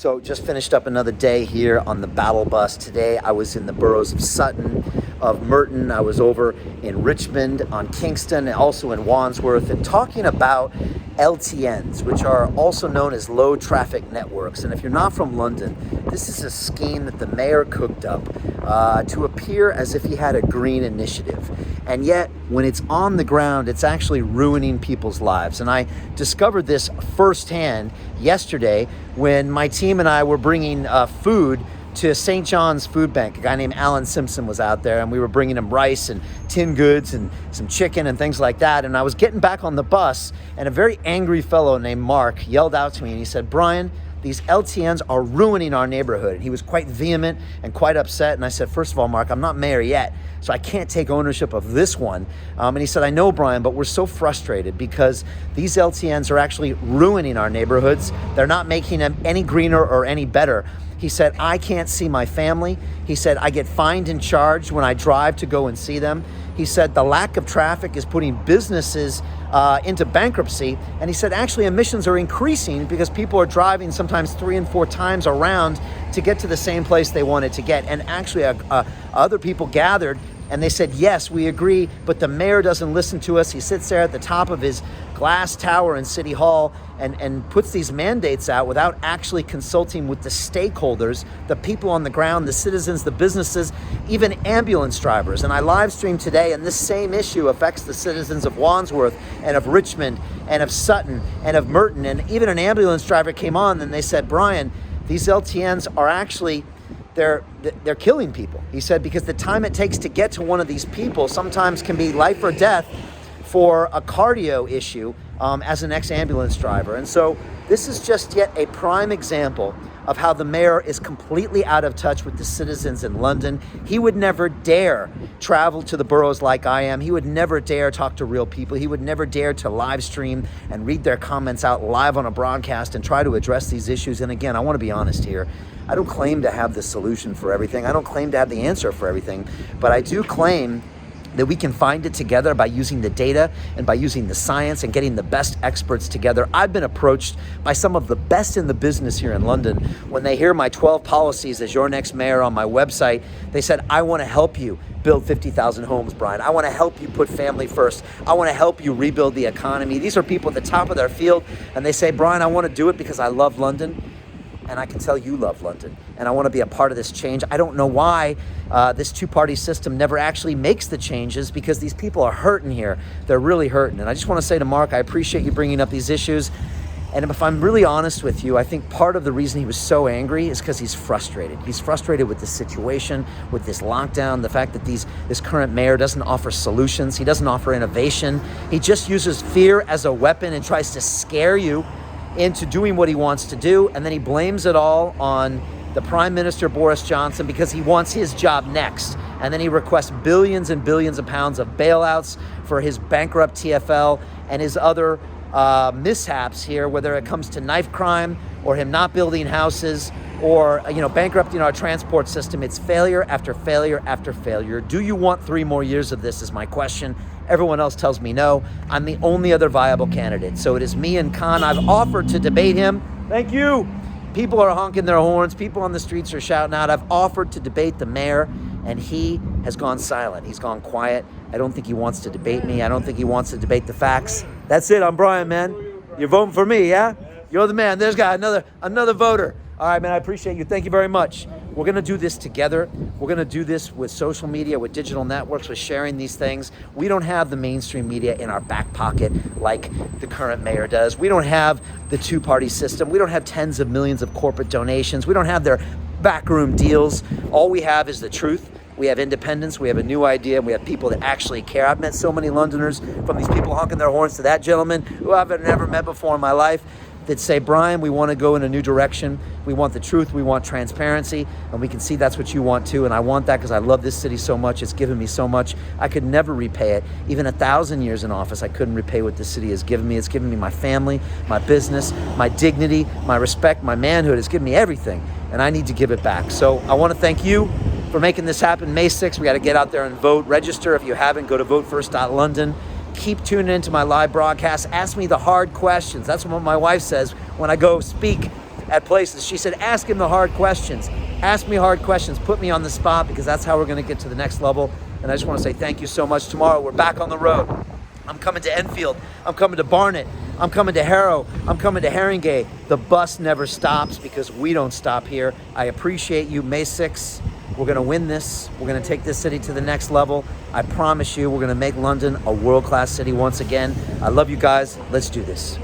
So just finished up another day here on the battle bus. Today I was in the boroughs of Sutton, of Merton. I was over in Richmond, on Kingston, and also in Wandsworth, and talking about LTNs, which are also known as low traffic networks. And if you're not from London, this is a scheme that the mayor cooked up to appear as if he had a green initiative. And yet, when it's on the ground, it's actually ruining people's lives. And I discovered this firsthand yesterday when my team and I were bringing food to St. John's Food Bank. A guy named Alan Simpson was out there, and we were bringing him rice and tinned goods and some chicken and things like that. And I was getting back on the bus, and a very angry fellow named Mark yelled out to me, and he said, "Brian, these LTNs are ruining our neighborhood." And he was quite vehement and quite upset. And I said, "First of all, Mark, I'm not mayor yet, so I can't take ownership of this one." And he said, "I know, Brian, but we're so frustrated because these LTNs are actually ruining our neighborhoods. They're not making them any greener or any better." He said, "I can't see my family." He said, "I get fined and charged when I drive to go and see them." He said, "The lack of traffic is putting businesses into bankruptcy." And he said, "Actually, emissions are increasing because people are driving sometimes 3 and 4 times around to get to the same place they wanted to get." And actually, other people gathered and they said, "Yes, we agree, but the mayor doesn't listen to us." He sits there at the top of his glass tower in City Hall and puts these mandates out without actually consulting with the stakeholders, the people on the ground, the citizens, the businesses, even ambulance drivers. And I live streamed today, and this same issue affects the citizens of Wandsworth and of Richmond and of Sutton and of Merton. And even an ambulance driver came on and they said, "Brian, these LTNs are actually they're killing people." He said, because the time it takes to get to one of these people sometimes can be life or death for a cardio issue as an ex-ambulance driver. And so this is just yet a prime example of how the mayor is completely out of touch with the citizens in London. He would never dare travel to the boroughs like I am. He would never dare talk to real people. He would never dare to live stream and read their comments out live on a broadcast and try to address these issues. And again, I want to be honest here. I don't claim to have the solution for everything. I don't claim to have the answer for everything, but I do claim that we can find it together by using the data and by using the science and getting the best experts together. I've been approached by some of the best in the business here in London. When they hear my 12 policies as your next mayor on my website, they said, "I want to help you build 50,000 homes, Brian. I want to help you put family first. I want to help you rebuild the economy." These are people at the top of their field, and they say, "Brian, I want to do it because I love London." And I can tell you love London, and I want to be a part of this change. I don't know why this two-party system never actually makes the changes, because these people are hurting here. They're really hurting. And I just want to say to Mark, I appreciate you bringing up these issues. And if I'm really honest with you, I think part of the reason he was so angry is because he's frustrated. He's frustrated with the situation, with this lockdown, the fact that this current mayor doesn't offer solutions. He doesn't offer innovation. He just uses fear as a weapon and tries to scare you into doing what he wants to do, and then he blames it all on the Prime Minister Boris Johnson because he wants his job next. And then he requests billions and billions of pounds of bailouts for his bankrupt TfL and his other mishaps here, whether it comes to knife crime or him not building houses or bankrupting our transport system. It's failure after failure after failure. Do you want 3 more years of this is my question. Everyone else tells me no. I'm the only other viable candidate. So it is me and Khan. I've offered to debate him. Thank you. People are honking their horns. People on the streets are shouting out. I've offered to debate the mayor, and he has gone silent. He's gone quiet. I don't think he wants to debate me. I don't think he wants to debate the facts. That's it. I'm Brian, man. You're voting for me, yeah? You're the man. There's got another voter. All right, man, I appreciate you. Thank you very much. We're going to do this together. We're going to do this with social media, with digital networks, with sharing these things. We don't have the mainstream media in our back pocket like the current mayor does. We don't have the two-party system. We don't have tens of millions of corporate donations. We don't have their backroom deals. All we have is the truth. We have independence. We have a new idea. And we have people that actually care. I've met so many Londoners, from these people honking their horns to that gentleman who I've never met before in my life, that say, "Brian, we want to go in a new direction. We want the truth. We want transparency." And we can see that's what you want too. And I want that because I love this city so much. It's given me so much. I could never repay it. Even 1,000 years in office, I couldn't repay what this city has given me. It's given me my family, my business, my dignity, my respect, my manhood. It's given me everything. And I need to give it back. So I want to thank you for making this happen. May 6th, we got to get out there and vote. Register if you haven't. Go to votefirst.london. Keep tuning into my live broadcast. Ask me the hard questions. That's what my wife says when I go speak at places. She said, ask him the hard questions. Ask me hard questions. Put me on the spot, because that's how we're going to get to the next level. And I just want to say thank you so much. Tomorrow, we're back on the road. I'm coming to Enfield. I'm coming to Barnet. I'm coming to Harrow. I'm coming to Haringey. The bus never stops because we don't stop here. I appreciate you. May 6th, we're going to win this. We're going to take this city to the next level. I promise you, we're going to make London a world-class city once again. I love you guys. Let's do this.